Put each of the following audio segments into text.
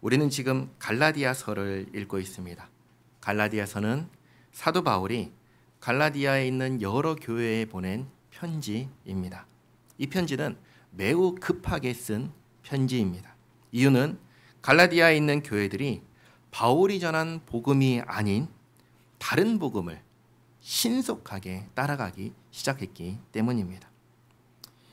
우리는 지금 갈라디아서를 읽고 있습니다. 갈라디아서는 사도 바울이 갈라디아에 있는 여러 교회에 보낸 편지입니다. 이 편지는 매우 급하게 쓴 편지입니다. 이유는 갈라디아에 있는 교회들이 바울이 전한 복음이 아닌 다른 복음을 신속하게 따라가기 시작했기 때문입니다.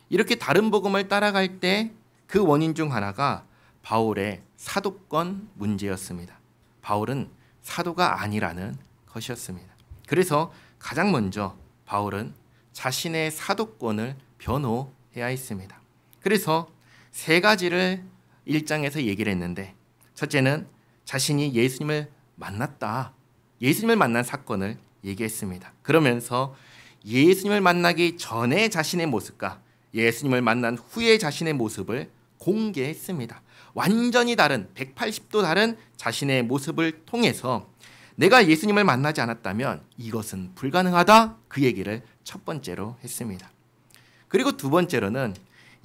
이렇게 다른 복음을 따라갈 때 그 원인 중 하나가 바울의 사도권 문제였습니다. 바울은 사도가 아니라는 것이었습니다. 그래서 가장 먼저 바울은 자신의 사도권을 변호해야 했습니다. 그래서 세 가지를 1장에서 얘기를 했는데, 첫째는 자신이 예수님을 만났다. 예수님을 만난 사건을 얘기했습니다. 그러면서 예수님을 만나기 전에 자신의 모습과 예수님을 만난 후에 자신의 모습을 공개했습니다. 완전히 다른 180도 다른 자신의 모습을 통해서 내가 예수님을 만나지 않았다면 이것은 불가능하다. 그 얘기를 첫 번째로 했습니다. 그리고 두 번째로는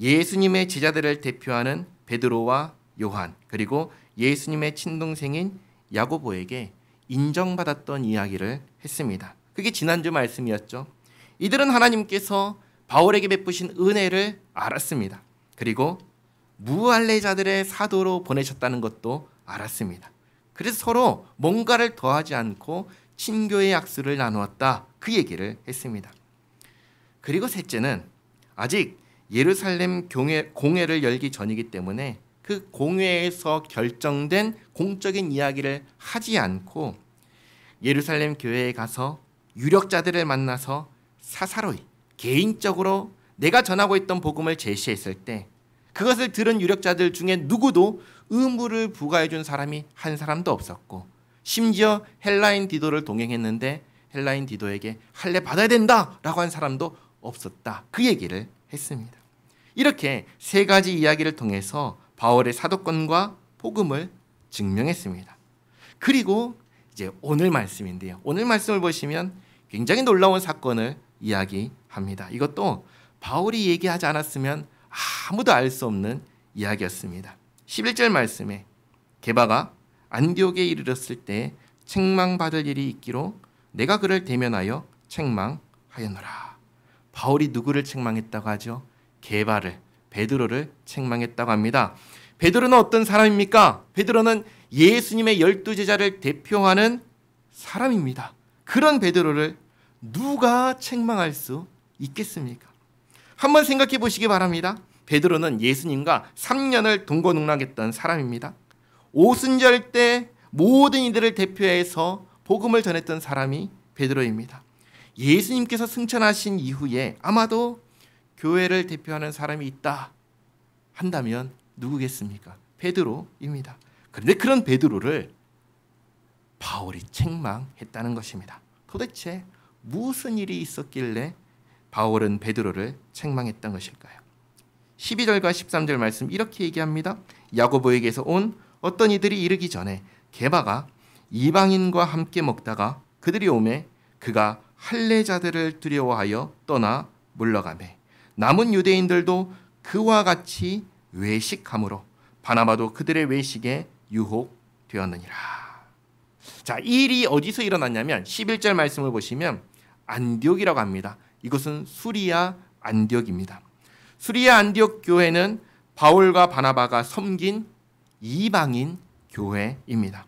예수님의 제자들을 대표하는 베드로와 요한, 그리고 예수님의 친동생인 야고보에게 인정받았던 이야기를 했습니다. 그게 지난주 말씀이었죠. 이들은 하나님께서 바울에게 베푸신 은혜를 알았습니다. 그리고 무할례자들의 사도로 보내셨다는 것도 알았습니다. 그래서 서로 뭔가를 더하지 않고 친교의 약수를 나누었다. 그 얘기를 했습니다. 그리고 셋째는 아직 예루살렘 공회를 열기 전이기 때문에 그 공회에서 결정된 공적인 이야기를 하지 않고 예루살렘 교회에 가서 유력자들을 만나서 사사로이 개인적으로 내가 전하고 있던 복음을 제시했을 때 그것을 들은 유력자들 중에 누구도 의무를 부과해 준 사람이 한 사람도 없었고, 심지어 헬라인 디도를 동행했는데 헬라인 디도에게 할례 받아야 된다라고 한 사람도 없었다. 그 얘기를 했습니다. 이렇게 세 가지 이야기를 통해서 바울의 사도권과 복음을 증명했습니다. 그리고 이제 오늘 말씀인데요. 오늘 말씀을 보시면 굉장히 놀라운 사건을 이야기합니다. 이것도 바울이 얘기하지 않았으면 아무도 알 수 없는 이야기였습니다. 11절 말씀에 게바가 안디옥에 이르렀을 때 책망받을 일이 있기로 내가 그를 대면하여 책망하였노라. 바울이 누구를 책망했다고 하죠? 게바를, 베드로를 책망했다고 합니다. 베드로는 어떤 사람입니까? 베드로는 예수님의 12제자를 대표하는 사람입니다. 그런 베드로를 누가 책망할 수 있겠습니까? 한번 생각해 보시기 바랍니다. 베드로는 예수님과 3년을 동거농락했던 사람입니다. 오순절 때 모든 이들을 대표해서 복음을 전했던 사람이 베드로입니다. 예수님께서 승천하신 이후에 아마도 교회를 대표하는 사람이 있다 한다면 누구겠습니까? 베드로입니다. 그런데 그런 베드로를 바울이 책망했다는 것입니다. 도대체 무슨 일이 있었길래 바울은 베드로를 책망했던 것일까요? 12절과 13절 말씀 이렇게 얘기합니다. 야고보에게서 온 어떤 이들이 이르기 전에 게바가 이방인과 함께 먹다가 그들이 오매 그가 할례자들을 두려워하여 떠나 물러가매 남은 유대인들도 그와 같이 외식함으로 바나바도 그들의 외식에 유혹되었느니라. 자, 이 일이 어디서 일어났냐면 11절 말씀을 보시면 안디옥이라고 합니다. 이것은 수리아 안디옥입니다. 수리아 안디옥 교회는 바울과 바나바가 섬긴 이방인 교회입니다.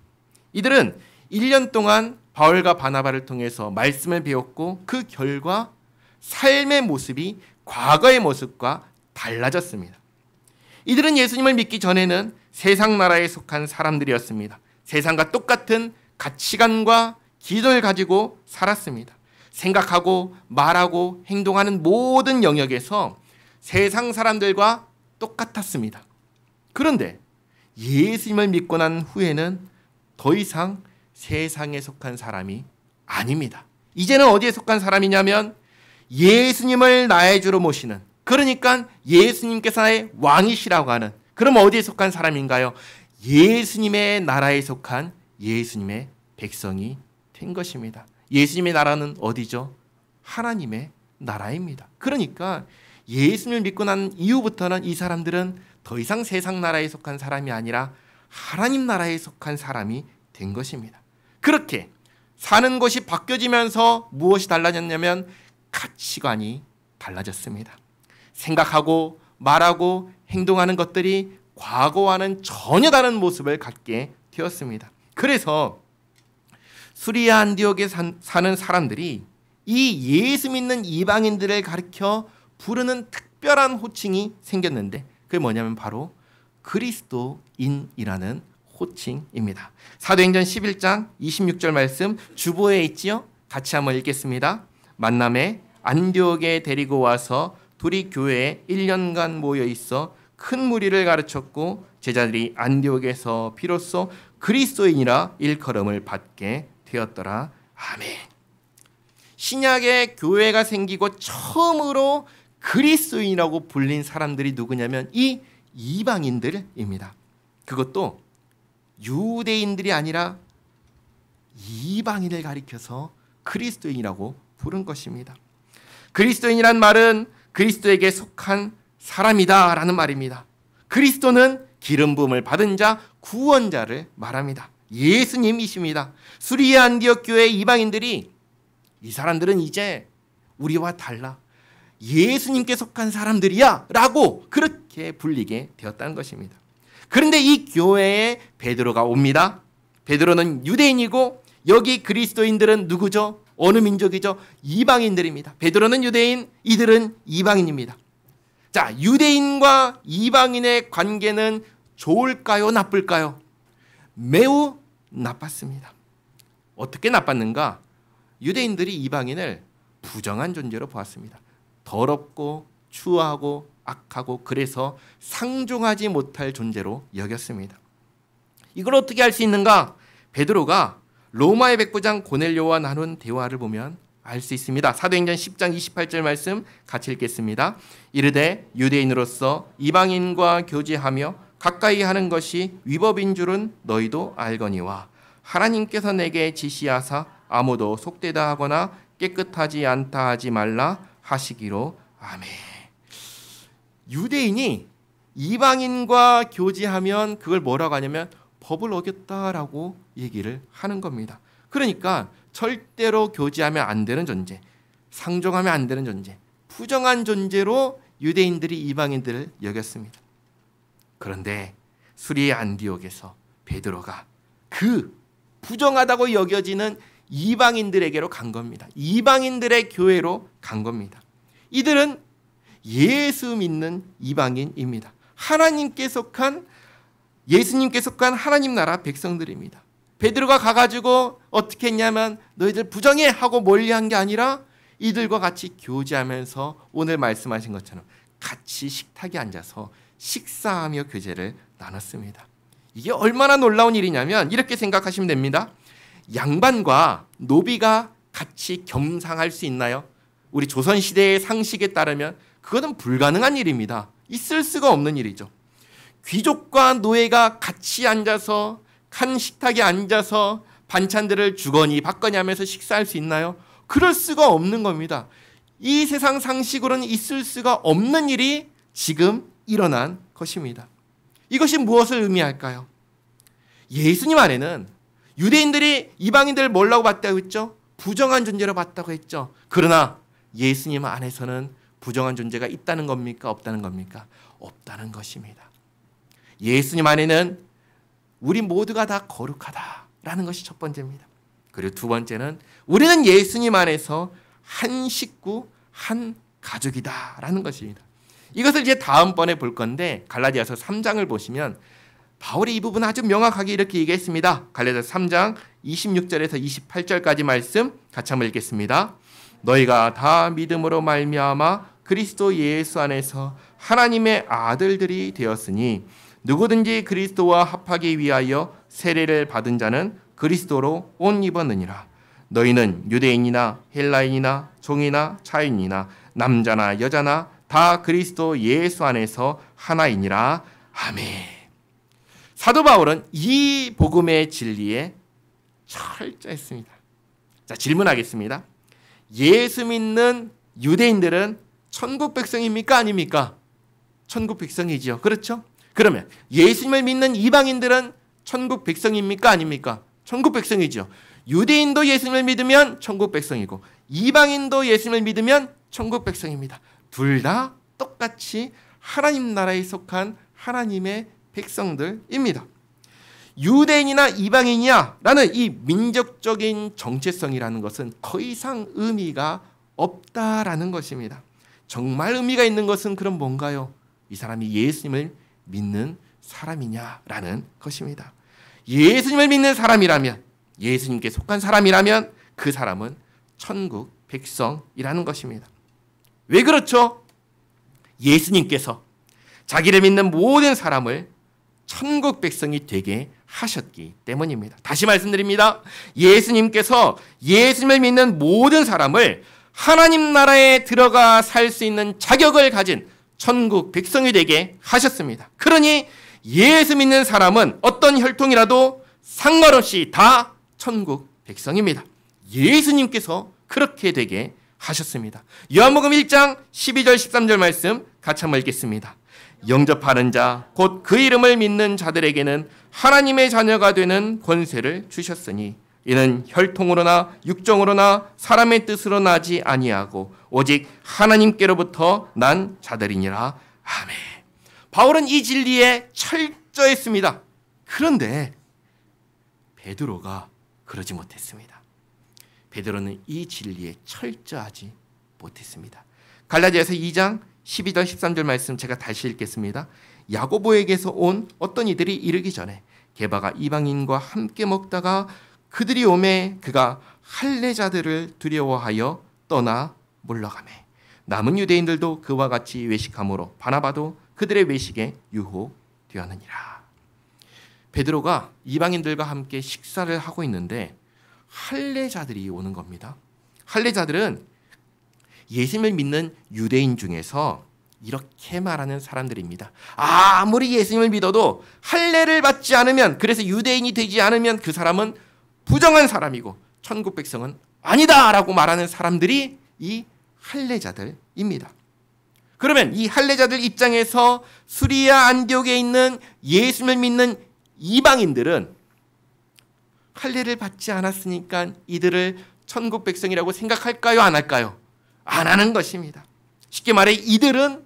이들은 1년 동안 바울과 바나바를 통해서 말씀을 배웠고 그 결과 삶의 모습이 과거의 모습과 달라졌습니다. 이들은 예수님을 믿기 전에는 세상 나라에 속한 사람들이었습니다. 세상과 똑같은 가치관과 기준을 가지고 살았습니다. 생각하고 말하고 행동하는 모든 영역에서 세상 사람들과 똑같았습니다. 그런데 예수님을 믿고 난 후에는 더 이상 세상에 속한 사람이 아닙니다. 이제는 어디에 속한 사람이냐면 예수님을 나의 주로 모시는, 그러니까 예수님께서 나의 왕이시라고 하는, 그럼 어디에 속한 사람인가요? 예수님의 나라에 속한 예수님의 백성이 된 것입니다. 예수님의 나라는 어디죠? 하나님의 나라입니다. 그러니까 예수님을 믿고 난 이후부터는 이 사람들은 더 이상 세상 나라에 속한 사람이 아니라 하나님 나라에 속한 사람이 된 것입니다. 그렇게 사는 곳이 바뀌어지면서 무엇이 달라졌냐면 가치관이 달라졌습니다. 생각하고 말하고 행동하는 것들이 과거와는 전혀 다른 모습을 갖게 되었습니다. 그래서 수리아 안디옥에 사는 사람들이 이 예수 믿는 이방인들을 가리켜 부르는 특별한 호칭이 생겼는데 그게 뭐냐면 바로 그리스도인이라는 호칭입니다. 사도행전 11장 26절 말씀 주보에 있지요. 같이 한번 읽겠습니다. 만남에 안디옥에 데리고 와서 둘이 교회에 1년간 모여 있어 큰 무리를 가르쳤고 제자들이 안디옥에서 비로소 그리스도인이라 일컬음을 받게 되었더라. 아멘. 신약의 교회가 생기고 처음으로 그리스도인이라고 불린 사람들이 누구냐면 이 이방인들입니다. 그것도 유대인들이 아니라 이방인을 가리켜서 그리스도인이라고 부른 것입니다. 그리스도인이란 말은 그리스도에게 속한 사람이다 라는 말입니다. 그리스도는 기름 부음을 받은 자, 구원자를 말합니다. 예수님이십니다. 수리아 안디옥 교회 이방인들이 이 사람들은 이제 우리와 달라 예수님께 속한 사람들이야 라고 그렇게 불리게 되었다는 것입니다. 그런데 이 교회에 베드로가 옵니다. 베드로는 유대인이고 여기 그리스도인들은 누구죠? 어느 민족이죠? 이방인들입니다. 베드로는 유대인, 이들은 이방인입니다. 자, 유대인과 이방인의 관계는 좋을까요? 나쁠까요? 매우 나빴습니다. 어떻게 나빴는가? 유대인들이 이방인을 부정한 존재로 보았습니다. 더럽고 추하고 악하고 그래서 상종하지 못할 존재로 여겼습니다. 이걸 어떻게 할 수 있는가? 베드로가 로마의 백부장 고넬료와 나눈 대화를 보면 알 수 있습니다. 사도행전 10장 28절 말씀 같이 읽겠습니다. 이르되 유대인으로서 이방인과 교제하며 가까이 하는 것이 위법인 줄은 너희도 알거니와 하나님께서 내게 지시하사 아무도 속되다 하거나 깨끗하지 않다 하지 말라 하시기로. 아멘. 유대인이 이방인과 교제하면 그걸 뭐라고 하냐면 법을 어겼다라고 얘기를 하는 겁니다. 그러니까 절대로 교제하면 안 되는 존재, 상종하면 안 되는 존재, 부정한 존재로 유대인들이 이방인들을 여겼습니다. 그런데 수리아 안디옥에서 베드로가 그 부정하다고 여겨지는 이방인들에게로 간 겁니다. 이방인들의 교회로 간 겁니다. 이들은 예수 믿는 이방인입니다. 하나님께 속한 예수님께 속한 하나님 나라 백성들입니다. 베드로가 가가지고 어떻게 했냐면 너희들 부정해 하고 멀리한 게 아니라 이들과 같이 교제하면서 오늘 말씀하신 것처럼 같이 식탁에 앉아서 식사하며 교제를 나눴습니다. 이게 얼마나 놀라운 일이냐면 이렇게 생각하시면 됩니다. 양반과 노비가 같이 겸상할 수 있나요? 우리 조선시대의 상식에 따르면 그것은 불가능한 일입니다. 있을 수가 없는 일이죠. 귀족과 노예가 같이 앉아서 한 식탁에 앉아서 반찬들을 주거니 받거니 하면서 식사할 수 있나요? 그럴 수가 없는 겁니다. 이 세상 상식으로는 있을 수가 없는 일이 지금 일어난 것입니다. 이것이 무엇을 의미할까요? 예수님 안에는 유대인들이 이방인들을 뭐라고 봤다고 했죠? 부정한 존재로 봤다고 했죠. 그러나 예수님 안에서는 부정한 존재가 있다는 겁니까? 없다는 겁니까? 없다는 것입니다. 예수님 안에는 우리 모두가 다 거룩하다라는 것이 첫 번째입니다. 그리고 두 번째는 우리는 예수님 안에서 한 식구, 한 가족이다라는 것입니다. 이것을 이제 다음번에 볼 건데 갈라디아서 3장을 보시면 바울이 이 부분 아주 명확하게 이렇게 얘기했습니다. 갈라디아서 3장 26절에서 28절까지 말씀 같이 한번 읽겠습니다. 너희가 다 믿음으로 말미암아 그리스도 예수 안에서 하나님의 아들들이 되었으니 누구든지 그리스도와 합하기 위하여 세례를 받은 자는 그리스도로 옷 입었느니라. 너희는 유대인이나 헬라인이나 종이나 차인이나 남자나 여자나 다 그리스도 예수 안에서 하나이니라. 아멘. 사도 바울은 이 복음의 진리에 철저했습니다. 자, 질문하겠습니다. 예수 믿는 유대인들은 천국 백성입니까? 아닙니까? 천국 백성이지요. 그렇죠? 그러면 예수님을 믿는 이방인들은 천국 백성입니까? 아닙니까? 천국 백성이죠. 유대인도 예수님을 믿으면 천국 백성이고 이방인도 예수님을 믿으면 천국 백성입니다. 둘 다 똑같이 하나님 나라에 속한 하나님의 백성들입니다. 유대인이나 이방인이야 라는 이 민족적인 정체성이라는 것은 더 이상 의미가 없다라는 것입니다. 정말 의미가 있는 것은 그럼 뭔가요? 이 사람이 예수님을 믿는 사람이냐라는 것입니다. 예수님을 믿는 사람이라면, 예수님께 속한 사람이라면 그 사람은 천국 백성이라는 것입니다. 왜 그렇죠? 예수님께서 자기를 믿는 모든 사람을 천국 백성이 되게 하셨기 때문입니다. 다시 말씀드립니다. 예수님께서 예수님을 믿는 모든 사람을 하나님 나라에 들어가 살 수 있는 자격을 가진 천국 백성이 되게 하셨습니다. 그러니 예수 믿는 사람은 어떤 혈통이라도 상관없이 다 천국 백성입니다. 예수님께서 그렇게 되게 하셨습니다. 요한복음 1장 12절 13절 말씀 같이 한번 읽겠습니다. 영접하는 자 곧 그 이름을 믿는 자들에게는 하나님의 자녀가 되는 권세를 주셨으니 이는 혈통으로나 육정으로나 사람의 뜻으로 나지 아니하고 오직 하나님께로부터 난 자들이니라. 아멘. 바울은 이 진리에 철저했습니다. 그런데 베드로가 그러지 못했습니다. 베드로는 이 진리에 철저하지 못했습니다. 갈라디아서 2장 12절 13절 말씀 제가 다시 읽겠습니다. 야고보에게서 온 어떤 이들이 이르기 전에 게바가 이방인과 함께 먹다가 그들이 오매 그가 할례자들을 두려워하여 떠나 물러가매 남은 유대인들도 그와 같이 외식함으로 바나바도 그들의 외식에 유혹되었느니라. 베드로가 이방인들과 함께 식사를 하고 있는데 할례자들이 오는 겁니다. 할례자들은 예수님을 믿는 유대인 중에서 이렇게 말하는 사람들입니다. 아무리 예수님을 믿어도 할례를 받지 않으면, 그래서 유대인이 되지 않으면 그 사람은 부정한 사람이고 천국 백성은 아니다라고 말하는 사람들이 이 할례자들입니다. 그러면 이 할례자들 입장에서 수리아 안디옥에 있는 예수님을 믿는 이방인들은 할례를 받지 않았으니까 이들을 천국 백성이라고 생각할까요? 안 할까요? 안 하는 것입니다. 쉽게 말해 이들은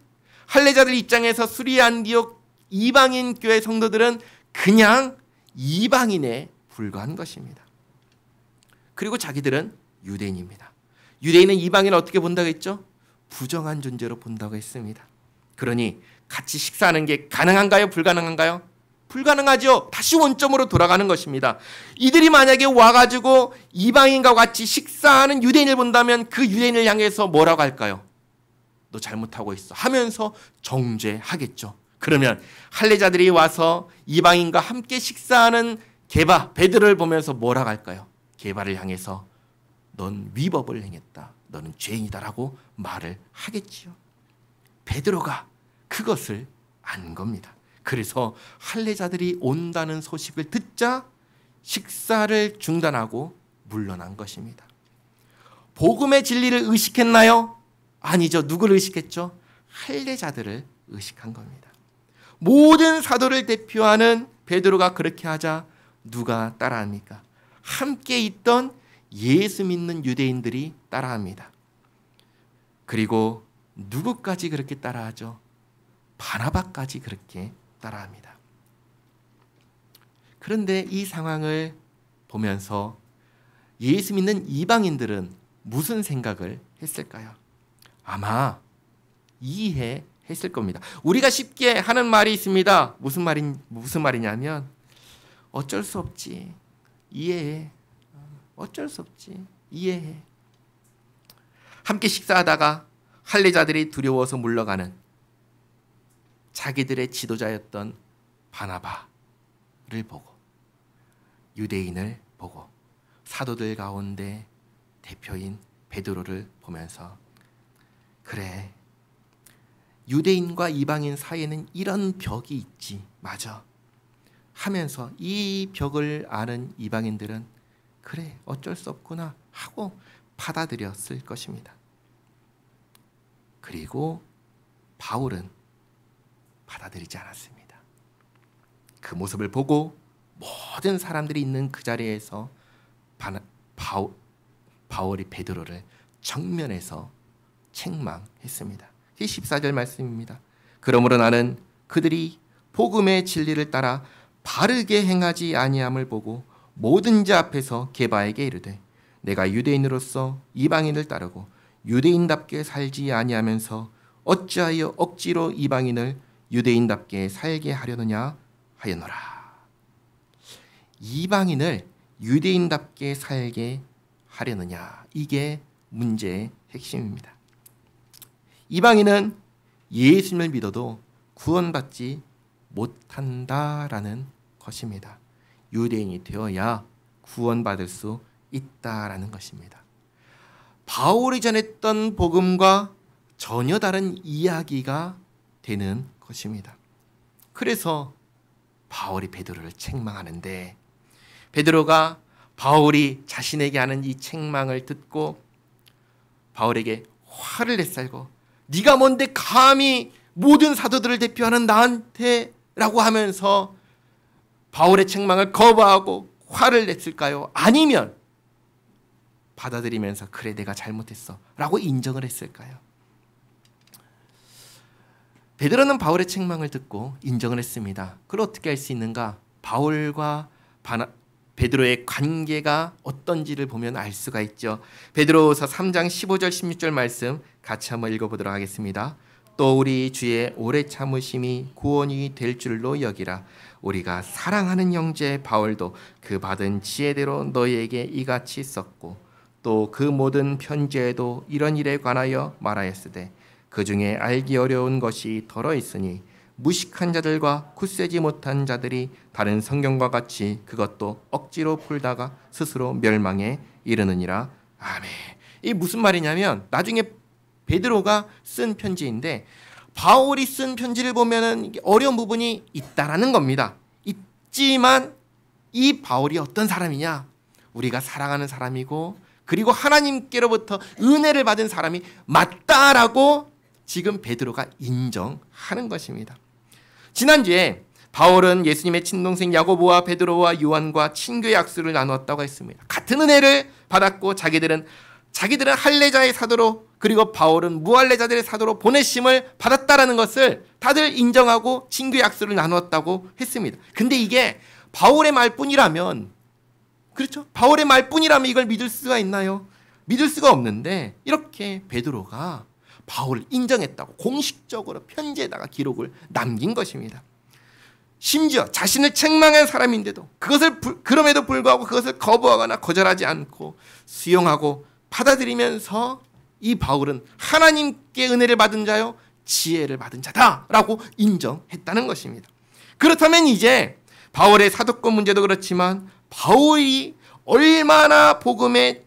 할례자들 입장에서 수리아 안디옥 이방인 교회 성도들은 그냥 이방인에 불과한 것입니다. 그리고 자기들은 유대인입니다. 유대인은 이방인을 어떻게 본다고 했죠? 부정한 존재로 본다고 했습니다. 그러니 같이 식사하는 게 가능한가요? 불가능한가요? 불가능하죠. 다시 원점으로 돌아가는 것입니다. 이들이 만약에 와가지고 이방인과 같이 식사하는 유대인을 본다면 그 유대인을 향해서 뭐라고 할까요? 너 잘못하고 있어 하면서 정죄하겠죠. 그러면 할례자들이 와서 이방인과 함께 식사하는 게바, 베드로를 보면서 뭐라고 할까요? 게바를 향해서 넌 위법을 행했다. 너는 죄인이다라고 말을 하겠지요. 베드로가 그것을 안 겁니다. 그래서 할례자들이 온다는 소식을 듣자 식사를 중단하고 물러난 것입니다. 복음의 진리를 의식했나요? 아니죠. 누구를 의식했죠? 할례자들을 의식한 겁니다. 모든 사도를 대표하는 베드로가 그렇게 하자 누가 따라합니까? 함께 있던 예수 믿는 유대인들이 따라합니다. 그리고 누구까지 그렇게 따라하죠? 바나바까지 그렇게 따라합니다. 그런데 이 상황을 보면서 예수 믿는 이방인들은 무슨 생각을 했을까요? 아마 이해했을 겁니다. 우리가 쉽게 하는 말이 있습니다. 무슨 말이냐면 어쩔 수 없지. 이해해. 어쩔 수 없지. 이해해. 함께 식사하다가 할례자들이 두려워서 물러가는 자기들의 지도자였던 바나바를 보고 유대인을 보고 사도들 가운데 대표인 베드로를 보면서 그래, 유대인과 이방인 사이에는 이런 벽이 있지. 맞아. 하면서 이 벽을 아는 이방인들은 그래, 어쩔 수 없구나 하고 받아들였을 것입니다. 그리고 바울은 받아들이지 않았습니다. 그 모습을 보고 모든 사람들이 있는 그 자리에서 바울이 베드로를 정면에서 책망했습니다. 14절 말씀입니다. 그러므로 나는 그들이 복음의 진리를 따라 바르게 행하지 아니함을 보고 모든 자 앞에서 게바에게 이르되 내가 유대인으로서 이방인을 따르고 유대인답게 살지 아니하면서 어찌하여 억지로 이방인을 유대인답게 살게 하려느냐 하였노라. 이방인을 유대인답게 살게 하려느냐, 이게 문제의 핵심입니다. 이방인은 예수님을 믿어도 구원받지 못한다라는 것입니다. 유대인이 되어야 구원받을 수 있다라는 것입니다. 바울이 전했던 복음과 전혀 다른 이야기가 되는 것입니다. 그래서 바울이 베드로를 책망하는데, 베드로가 바울이 자신에게 하는 이 책망을 듣고 바울에게 화를 내살고 네가 뭔데 감히 모든 사도들을 대표하는 나한테 라고 하면서 바울의 책망을 거부하고 화를 냈을까요? 아니면 받아들이면서 그래 내가 잘못했어 라고 인정을 했을까요? 베드로는 바울의 책망을 듣고 인정을 했습니다. 그걸 어떻게 할 수 있는가? 바울과 베드로의 관계가 어떤지를 보면 알 수가 있죠. 베드로후서 3장 15절 16절 말씀 같이 한번 읽어보도록 하겠습니다. 또 우리 주의 오래 참으심이 구원이 될 줄로 여기라. 우리가 사랑하는 형제 바울도 그 받은 지혜대로 너희에게 이같이 썼고 또 그 모든 편지에도 이런 일에 관하여 말하였으되 그 중에 알기 어려운 것이 덜어 있으니 무식한 자들과 굳세지 못한 자들이 다른 성경과 같이 그것도 억지로 풀다가 스스로 멸망에 이르느니라. 아멘. 이 무슨 말이냐면 나중에 베드로가 쓴 편지인데 바울이 쓴 편지를 보면은 어려운 부분이 있다라는 겁니다. 있지만 이 바울이 어떤 사람이냐? 우리가 사랑하는 사람이고 그리고 하나님께로부터 은혜를 받은 사람이 맞다라고 지금 베드로가 인정하는 것입니다. 지난주에 바울은 예수님의 친동생 야고보와 베드로와 요한과 친교의 약수를 나누었다고 했습니다. 같은 은혜를 받았고 자기들은 할례자의 사도로 그리고 바울은 무할례자들의 사도로 보내심을 받았다라는 것을 다들 인정하고 친교의 약수를 나누었다고 했습니다. 근데 이게 바울의 말뿐이라면, 그렇죠? 바울의 말뿐이라면 이걸 믿을 수가 있나요? 믿을 수가 없는데 이렇게 베드로가 바울을 인정했다고 공식적으로 편지에다가 기록을 남긴 것입니다. 심지어 자신을 책망한 사람인데도 그럼에도 불구하고 그것을 거부하거나 거절하지 않고 수용하고 받아들이면서 이 바울은 하나님께 은혜를 받은 자요 지혜를 받은 자다라고 인정했다는 것입니다. 그렇다면 이제 바울의 사도권 문제도 그렇지만 바울이 얼마나 복음의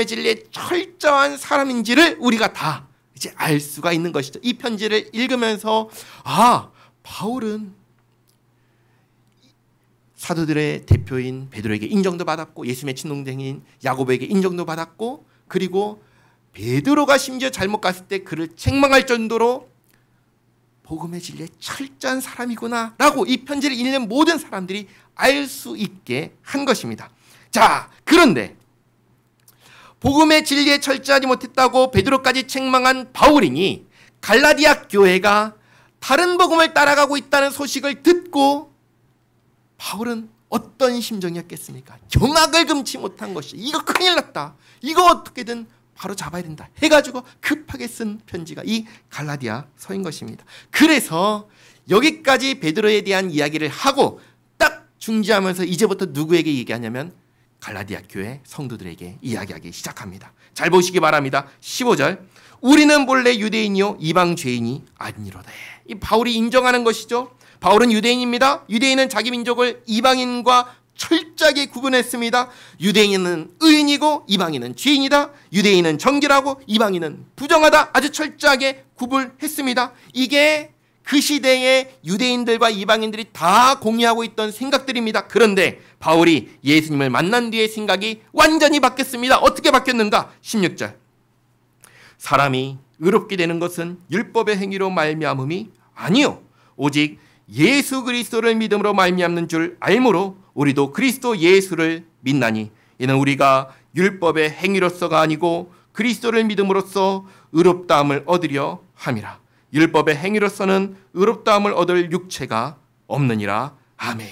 진리에 철저한 사람인지를 우리가 다 이제 알 수가 있는 것이죠. 이 편지를 읽으면서 바울은 사도들의 대표인 베드로에게 인정도 받았고 예수님의 친동생인 야고보에게 인정도 받았고 그리고 베드로가 심지어 잘못 갔을 때 그를 책망할 정도로 복음의 진리에 철저한 사람이구나 라고 이 편지를 읽는 모든 사람들이 알 수 있게 한 것입니다. 자, 그런데 복음의 진리에 철저하지 못했다고 베드로까지 책망한 바울이니 갈라디아 교회가 다른 복음을 따라가고 있다는 소식을 듣고 바울은 어떤 심정이었겠습니까? 경악을 금치 못한 것이 이거 큰일 났다. 이거 어떻게든 바로 잡아야 된다 해가지고 급하게 쓴 편지가 이 갈라디아 서인 것입니다. 그래서 여기까지 베드로에 대한 이야기를 하고 딱 중지하면서 이제부터 누구에게 얘기하냐면 갈라디아 교회 성도들에게 이야기하기 시작합니다. 잘 보시기 바랍니다. 15절 우리는 본래 유대인이요 이방 죄인이 아니로되. 이 바울이 인정하는 것이죠. 바울은 유대인입니다. 유대인은 자기 민족을 이방인과 철저하게 구분했습니다. 유대인은 의인이고 이방인은 죄인이다. 유대인은 정결하고 이방인은 부정하다. 아주 철저하게 구분했습니다. 이게 그 시대의 유대인들과 이방인들이 다 공유하고 있던 생각들입니다. 그런데 바울이 예수님을 만난 뒤의 생각이 완전히 바뀌었습니다. 어떻게 바뀌었는가? 16절 사람이 의롭게 되는 것은 율법의 행위로 말미암음이 아니요 오직 예수 그리스도를 믿음으로 말미암는 줄 알므로 우리도 그리스도 예수를 믿나니 이는 우리가 율법의 행위로서가 아니고 그리스도를 믿음으로써 의롭다함을 얻으려 함이라. 율법의 행위로서는 의롭다함을 얻을 육체가 없느니라. 아멘.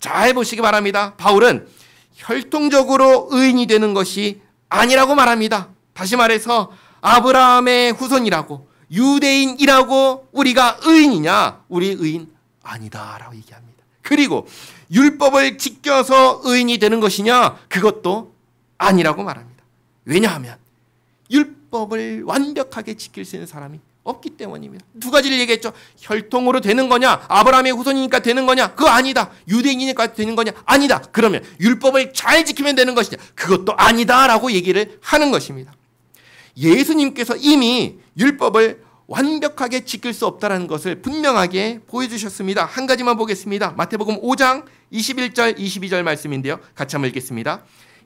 잘 보시기 바랍니다. 바울은 혈통적으로 의인이 되는 것이 아니라고 말합니다. 다시 말해서 아브라함의 후손이라고 유대인이라고 우리가 의인이냐? 우리 의인 아니다라고 얘기합니다. 그리고 율법을 지켜서 의인이 되는 것이냐? 그것도 아니라고 말합니다. 왜냐하면 율법을 완벽하게 지킬 수 있는 사람이 없기 때문입니다. 두 가지를 얘기했죠. 혈통으로 되는 거냐? 아브라함의 후손이니까 되는 거냐? 그거 아니다. 유대인이니까 되는 거냐? 아니다. 그러면 율법을 잘 지키면 되는 것이냐? 그것도 아니다라고 얘기를 하는 것입니다. 예수님께서 이미 율법을 완벽하게 지킬 수 없다는 것을 분명하게 보여주셨습니다. 한 가지만 보겠습니다. 마태복음 5장 21절 22절 말씀인데요. 같이 한번 읽겠습니다.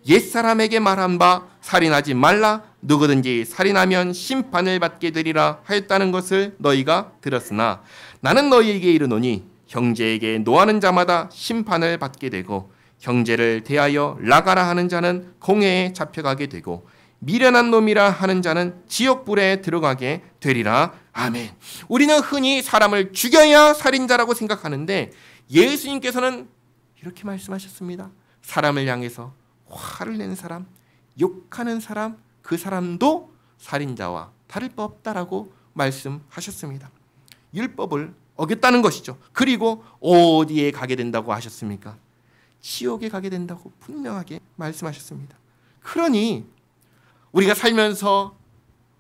옛사람에게 말한 바 살인하지 말라. 누구든지 살인하면 심판을 받게 되리라 하였다는 것을 너희가 들었으나 나는 너희에게 이르노니 형제에게 노하는 자마다 심판을 받게 되고 형제를 대하여 나가라 하는 자는 공회에 잡혀가게 되고 미련한 놈이라 하는 자는 지옥불에 들어가게 되리라. 아멘. 우리는 흔히 사람을 죽여야 살인자라고 생각하는데 예수님께서는 이렇게 말씀하셨습니다. 사람을 향해서 화를 내는 사람, 욕하는 사람, 그 사람도 살인자와 다를 바 없다라고 말씀하셨습니다. 율법을 어겼다는 것이죠. 그리고 어디에 가게 된다고 하셨습니까? 지옥에 가게 된다고 분명하게 말씀하셨습니다. 그러니 우리가 살면서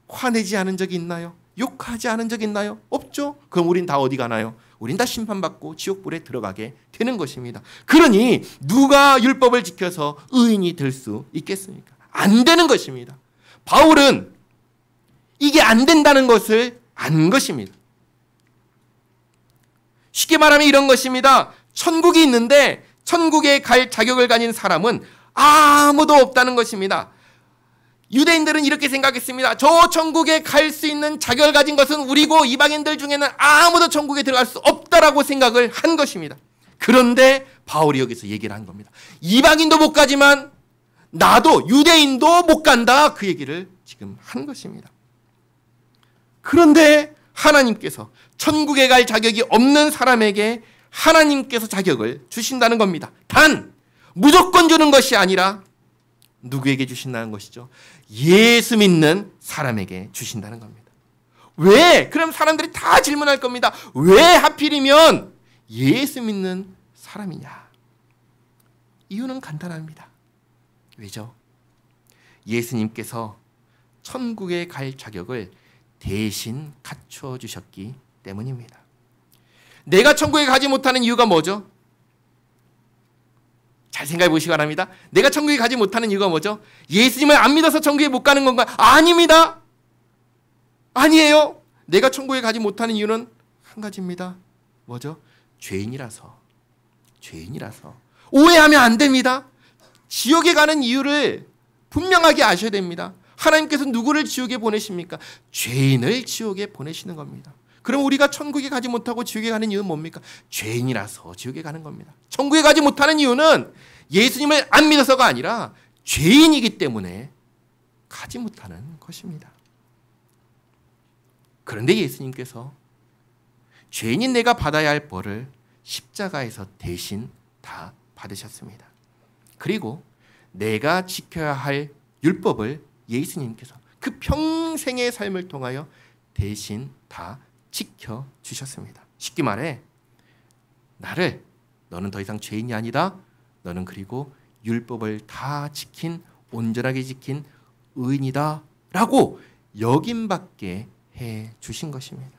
화내지 않은 적이 있나요? 욕하지 않은 적이 있나요? 없죠? 그럼 우린 다 어디 가나요? 우린 다 심판받고 지옥불에 들어가게 되는 것입니다. 그러니 누가 율법을 지켜서 의인이 될 수 있겠습니까? 안 되는 것입니다. 바울은 이게 안 된다는 것을 안 것입니다. 쉽게 말하면 이런 것입니다. 천국이 있는데 천국에 갈 자격을 가진 사람은 아무도 없다는 것입니다. 유대인들은 이렇게 생각했습니다. 저 천국에 갈 수 있는 자격을 가진 것은 우리고 이방인들 중에는 아무도 천국에 들어갈 수 없다라고 생각을 한 것입니다. 그런데 바울이 여기서 얘기를 한 겁니다. 이방인도 못 가지만 나도 유대인도 못 간다. 그 얘기를 지금 한 것입니다. 그런데 하나님께서 천국에 갈 자격이 없는 사람에게 하나님께서 자격을 주신다는 겁니다. 단 무조건 주는 것이 아니라 누구에게 주신다는 것이죠? 예수 믿는 사람에게 주신다는 겁니다. 왜? 그럼 사람들이 다 질문할 겁니다. 왜 하필이면 예수 믿는 사람이냐? 이유는 간단합니다. 왜죠? 예수님께서 천국에 갈 자격을 대신 갖춰 주셨기 때문입니다. 내가 천국에 가지 못하는 이유가 뭐죠? 잘 생각해 보시기 바랍니다. 내가 천국에 가지 못하는 이유가 뭐죠? 예수님을 안 믿어서 천국에 못 가는 건가? 아닙니다. 아니에요. 내가 천국에 가지 못하는 이유는 한 가지입니다. 뭐죠? 죄인이라서. 오해하면 안 됩니다. 지옥에 가는 이유를 분명하게 아셔야 됩니다. 하나님께서 누구를 지옥에 보내십니까? 죄인을 지옥에 보내시는 겁니다. 그럼 우리가 천국에 가지 못하고 지옥에 가는 이유는 뭡니까? 죄인이라서 지옥에 가는 겁니다. 천국에 가지 못하는 이유는 예수님을 안 믿어서가 아니라 죄인이기 때문에 가지 못하는 것입니다. 그런데 예수님께서 죄인인 내가 받아야 할 벌을 십자가에서 대신 다 받으셨습니다. 그리고 내가 지켜야 할 율법을 예수님께서 그 평생의 삶을 통하여 대신 다 지켜주셨습니다. 쉽게 말해 나를 너는 더 이상 죄인이 아니다. 너는 그리고 율법을 다 지킨 온전하게 지킨 의인이다 라고 여김받게 해주신 것입니다.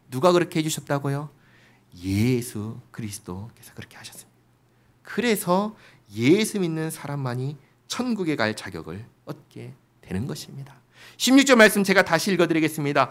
누가 그렇게 해주셨다고요? 예수 그리스도께서 그렇게 하셨습니다. 그래서 예수 믿는 사람만이 천국에 갈 자격을 얻게 되는 것입니다. 16절 말씀 제가 다시 읽어드리겠습니다.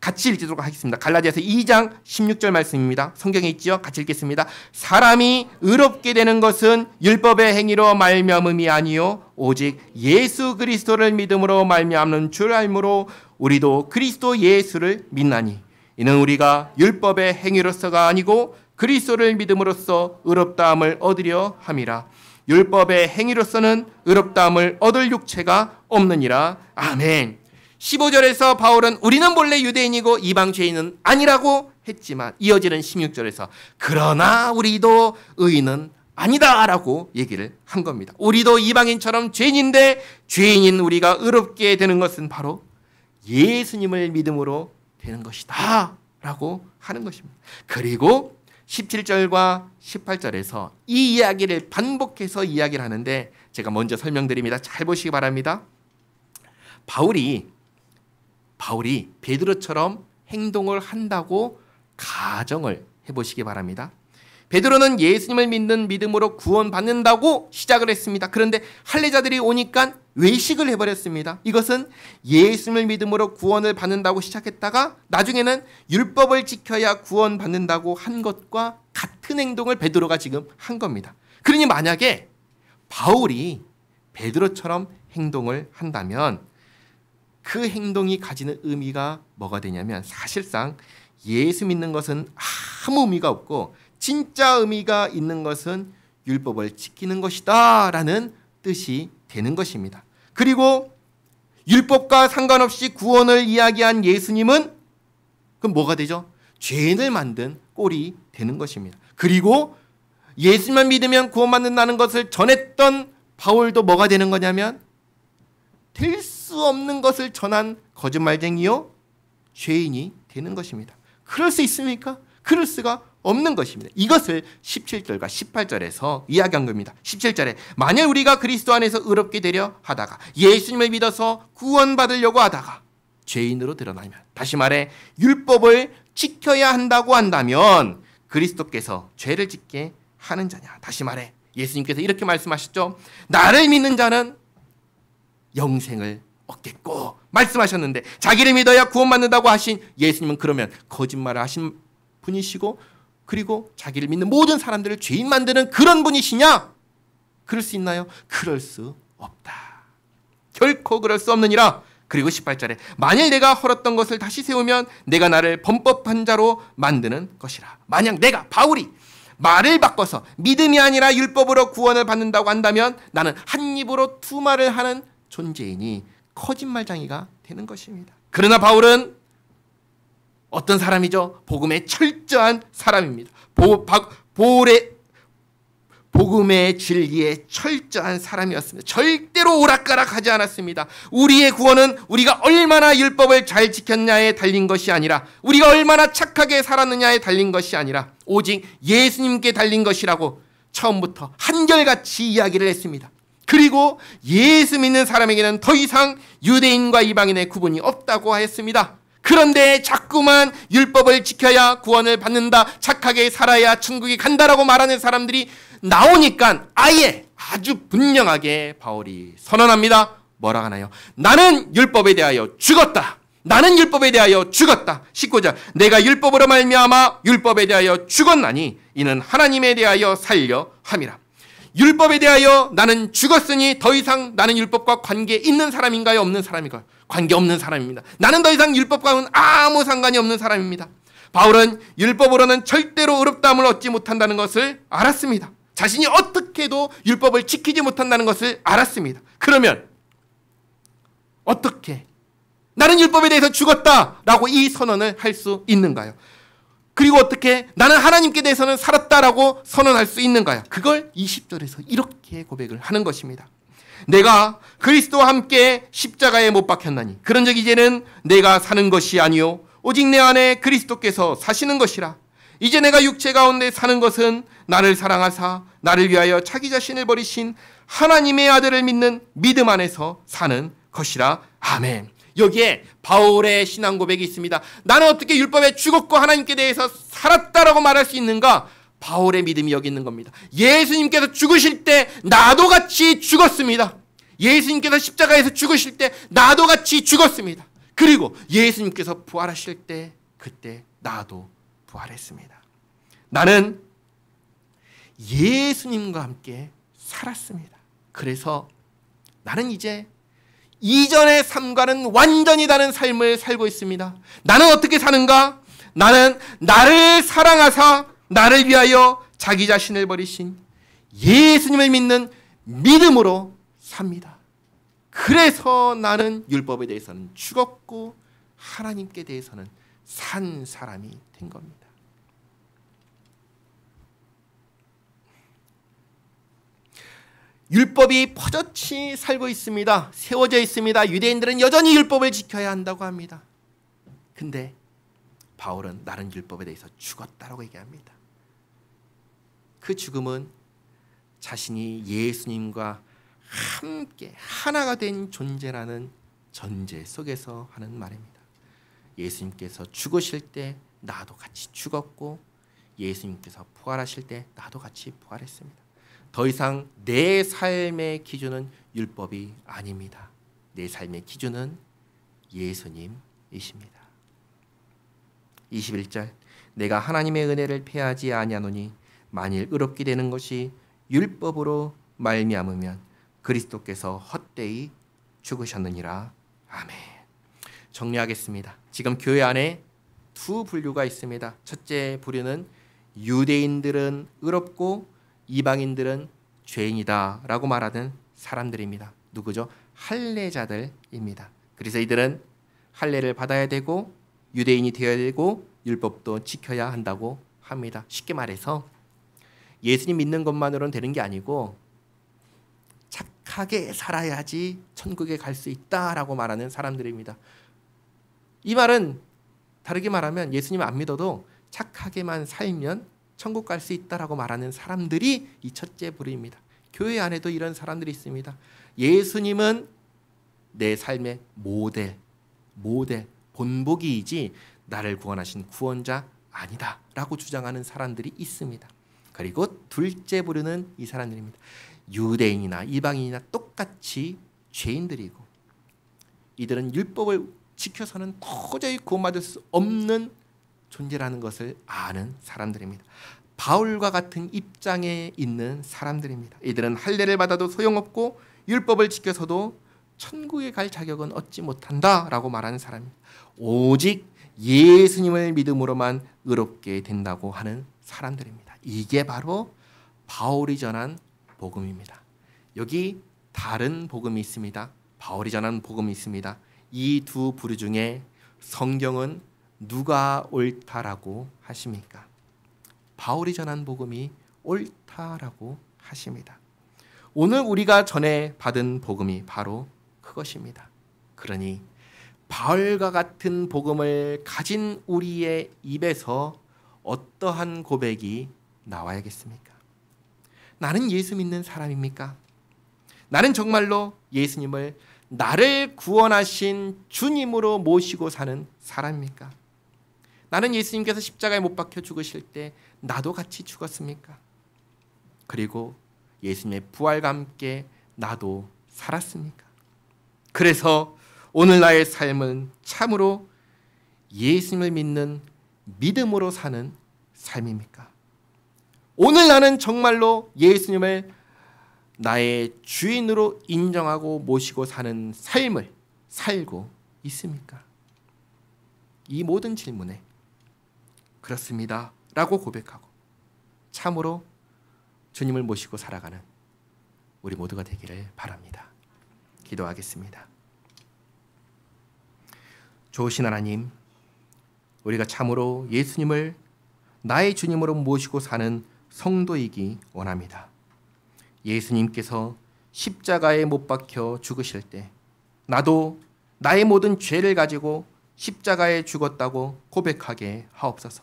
같이 읽도록 하겠습니다. 갈라디아서 2장 16절 말씀입니다. 성경에 있지요? 같이 읽겠습니다. 사람이 의롭게 되는 것은 율법의 행위로 말미암음이 아니요 오직 예수 그리스도를 믿음으로 말미암는 줄 알므로 우리도 그리스도 예수를 믿나니 이는 우리가 율법의 행위로서가 아니고 그리스도를 믿음으로써 의롭다함을 얻으려 함이라. 율법의 행위로서는 의롭다함을 얻을 육체가 없느니라. 아멘. 15절에서 바울은 우리는 본래 유대인이고 이방 죄인은 아니라고 했지만 이어지는 16절에서 그러나 우리도 의인은 아니다라고 얘기를 한 겁니다. 우리도 이방인처럼 죄인인데 죄인인 우리가 의롭게 되는 것은 바로 예수님을 믿음으로 되는 것이다 라고 하는 것입니다. 그리고 17절과 18절에서 이 이야기를 반복해서 이야기를 하는데 제가 먼저 설명드립니다. 잘 보시기 바랍니다. 바울이 베드로처럼 행동을 한다고 가정을 해보시기 바랍니다. 베드로는 예수님을 믿는 믿음으로 구원받는다고 시작을 했습니다. 그런데 할례자들이 오니까 외식을 해버렸습니다. 이것은 예수님을 믿음으로 구원을 받는다고 시작했다가 나중에는 율법을 지켜야 구원받는다고 한 것과 같은 행동을 베드로가 지금 한 겁니다. 그러니 만약에 바울이 베드로처럼 행동을 한다면 그 행동이 가지는 의미가 뭐가 되냐면 사실상 예수 믿는 것은 아무 의미가 없고 진짜 의미가 있는 것은 율법을 지키는 것이다 라는 뜻이 되는 것입니다. 그리고 율법과 상관없이 구원을 이야기한 예수님은 그럼 뭐가 되죠? 죄인을 만든 꼴이 되는 것입니다. 그리고 예수만 믿으면 구원받는다는 것을 전했던 바울도 뭐가 되는 거냐면 될 수 없는 것을 전한 거짓말쟁이요 죄인이 되는 것입니다. 그럴 수 있습니까? 그럴 수가 없는 것입니다. 이것을 17절과 18절에서 이야기한 겁니다. 17절에 만약 우리가 그리스도 안에서 의롭게 되려 하다가 예수님을 믿어서 구원받으려고 하다가 죄인으로 드러나면, 다시 말해 율법을 지켜야 한다고 한다면 그리스도께서 죄를 짓게 하는 자냐. 다시 말해 예수님께서 이렇게 말씀하셨죠. 나를 믿는 자는 영생을 얻겠고 말씀하셨는데 자기를 믿어야 구원받는다고 하신 예수님은 그러면 거짓말을 하신 분이시고 그리고 자기를 믿는 모든 사람들을 죄인 만드는 그런 분이시냐? 그럴 수 있나요? 그럴 수 없다. 결코 그럴 수 없느니라. 그리고 18절에 만일 내가 헐었던 것을 다시 세우면 내가 나를 범법한 자로 만드는 것이라. 만약 내가 바울이 말을 바꿔서 믿음이 아니라 율법으로 구원을 받는다고 한다면 나는 한 입으로 두 말을 하는 존재이니 거짓말쟁이가 되는 것입니다. 그러나 바울은 어떤 사람이죠? 복음의 철저한 사람입니다. 복음의 진리에 철저한 사람이었습니다. 절대로 오락가락하지 않았습니다. 우리의 구원은 우리가 얼마나 율법을 잘 지켰냐에 달린 것이 아니라 우리가 얼마나 착하게 살았느냐에 달린 것이 아니라 오직 예수님께 달린 것이라고 처음부터 한결같이 이야기를 했습니다. 그리고 예수 믿는 사람에게는 더 이상 유대인과 이방인의 구분이 없다고 했습니다. 그런데 자꾸만 율법을 지켜야 구원을 받는다, 착하게 살아야 천국에 간다라고 말하는 사람들이 나오니까 아예 아주 분명하게 바울이 선언합니다. 뭐라 하나요? 나는 율법에 대하여 죽었다. 나는 율법에 대하여 죽었다. 19절 내가 율법으로 말미암아 율법에 대하여 죽었나니 이는 하나님에 대하여 살려 함이라. 율법에 대하여 나는 죽었으니 더 이상 나는 율법과 관계 있는 사람인가요? 없는 사람인가요? 관계 없는 사람입니다. 나는 더 이상 율법과는 아무 상관이 없는 사람입니다. 바울은 율법으로는 절대로 의롭다함을 얻지 못한다는 것을 알았습니다. 자신이 어떻게도 율법을 지키지 못한다는 것을 알았습니다. 그러면 어떻게 나는 율법에 대해서 죽었다라고 이 선언을 할 수 있는가요? 그리고 어떻게 나는 하나님께 대해서는 살았다라고 선언할 수 있는가요? 그걸 20절에서 이렇게 고백을 하는 것입니다. 내가 그리스도와 함께 십자가에 못 박혔나니 그런즉 이제는 내가 사는 것이 아니요 오직 내 안에 그리스도께서 사시는 것이라. 이제 내가 육체 가운데 사는 것은 나를 사랑하사 나를 위하여 자기 자신을 버리신 하나님의 아들을 믿는 믿음 안에서 사는 것이라. 아멘. 여기에 바울의 신앙 고백이 있습니다. 나는 어떻게 율법에 죽었고 하나님께 대해서 살았다라고 말할 수 있는가? 바울의 믿음이 여기 있는 겁니다. 예수님께서 죽으실 때 나도 같이 죽었습니다. 예수님께서 십자가에서 죽으실 때 나도 같이 죽었습니다. 그리고 예수님께서 부활하실 때 그때 나도 부활했습니다. 나는 예수님과 함께 살았습니다. 그래서 나는 이제 이전의 삶과는 완전히 다른 삶을 살고 있습니다. 나는 어떻게 사는가? 나는 나를 사랑하사 나를 위하여 자기 자신을 버리신 예수님을 믿는 믿음으로 삽니다. 그래서 나는 율법에 대해서는 죽었고 하나님께 대해서는 산 사람이 된 겁니다. 율법이 퍼젓이 살고 있습니다. 세워져 있습니다. 유대인들은 여전히 율법을 지켜야 한다고 합니다. 근데 바울은 나는 율법에 대해서 죽었다라고 얘기합니다. 그 죽음은 자신이 예수님과 함께 하나가 된 존재라는 전제 속에서 하는 말입니다. 예수님께서 죽으실 때 나도 같이 죽었고 예수님께서 부활하실 때 나도 같이 부활했습니다. 더 이상 내 삶의 기준은 율법이 아닙니다. 내 삶의 기준은 예수님이십니다. 21절 내가 하나님의 은혜를 패하지 아니하노니 만일 의롭게 되는 것이 율법으로 말미암으면 그리스도께서 헛되이 죽으셨느니라. 아멘. 정리하겠습니다. 지금 교회 안에 두 분류가 있습니다. 첫째 부류는 유대인들은 의롭고 이방인들은 죄인이다 라고 말하는 사람들입니다. 누구죠? 할례자들입니다. 그래서 이들은 할례를 받아야 되고 유대인이 되어야 되고 율법도 지켜야 한다고 합니다. 쉽게 말해서 예수님 믿는 것만으로는 되는 게 아니고 착하게 살아야지 천국에 갈 수 있다라고 말하는 사람들입니다. 이 말은 다르게 말하면 예수님 안 믿어도 착하게만 살면 천국 갈 수 있다라고 말하는 사람들이 이 첫째 부류입니다. 교회 안에도 이런 사람들이 있습니다. 예수님은 내 삶의 모델, 본보기이지 나를 구원하신 구원자 아니다 라고 주장하는 사람들이 있습니다. 그리고 둘째 부류는 이 사람들입니다. 유대인이나 이방인이나 똑같이 죄인들이고 이들은 율법을 지켜서는 도저히 구원받을 수 없는 존재라는 것을 아는 사람들입니다. 바울과 같은 입장에 있는 사람들입니다. 이들은 할례를 받아도 소용없고 율법을 지켜서도 천국에 갈 자격은 얻지 못한다라고 말하는 사람입니다. 오직 예수님을 믿음으로만 의롭게 된다고 하는 사람들입니다. 이게 바로 바울이 전한 복음입니다. 여기 다른 복음이 있습니다. 바울이 전한 복음이 있습니다. 이 두 부류 중에 성경은 누가 옳다라고 하십니까? 바울이 전한 복음이 옳다라고 하십니다. 오늘 우리가 전해 받은 복음이 바로 그것입니다. 그러니 바울과 같은 복음을 가진 우리의 입에서 어떠한 고백이 나와야겠습니까? 나는 예수 믿는 사람입니까? 나는 정말로 예수님을 나를 구원하신 주님으로 모시고 사는 사람입니까? 나는 예수님께서 십자가에 못 박혀 죽으실 때 나도 같이 죽었습니까? 그리고 예수님의 부활과 함께 나도 살았습니까? 그래서 오늘 나의 삶은 참으로 예수님을 믿는 믿음으로 사는 삶입니까? 오늘 나는 정말로 예수님을 나의 주인으로 인정하고 모시고 사는 삶을 살고 있습니까? 이 모든 질문에 그렇습니다 라고 고백하고 참으로 주님을 모시고 살아가는 우리 모두가 되기를 바랍니다. 기도하겠습니다. 좋으신 하나님, 우리가 참으로 예수님을 나의 주님으로 모시고 사는 성도이기 원합니다. 예수님께서 십자가에 못 박혀 죽으실 때 나도 나의 모든 죄를 가지고 십자가에 죽었다고 고백하게 하옵소서.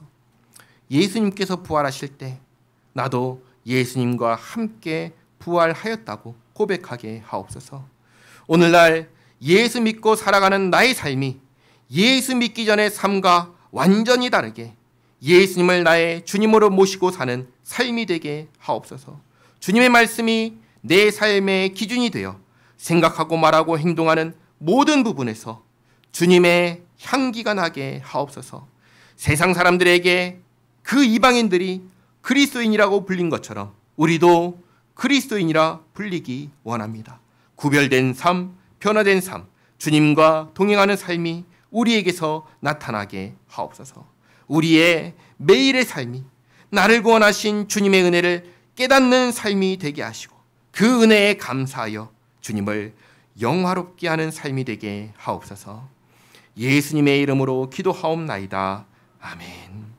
예수님께서 부활하실 때 나도 예수님과 함께 부활하였다고 고백하게 하옵소서. 오늘날 예수 믿고 살아가는 나의 삶이 예수 믿기 전의 삶과 완전히 다르게 예수님을 나의 주님으로 모시고 사는 삶이 되게 하옵소서. 주님의 말씀이 내 삶의 기준이 되어 생각하고 말하고 행동하는 모든 부분에서 주님의 향기가 나게 하옵소서. 세상 사람들에게 그 이방인들이 그리스도인이라고 불린 것처럼 우리도 그리스도인이라 불리기 원합니다. 구별된 삶, 변화된 삶, 주님과 동행하는 삶이 우리에게서 나타나게 하옵소서. 우리의 매일의 삶이 나를 구원하신 주님의 은혜를 깨닫는 삶이 되게 하시고 그 은혜에 감사하여 주님을 영화롭게 하는 삶이 되게 하옵소서. 예수님의 이름으로 기도하옵나이다. 아멘.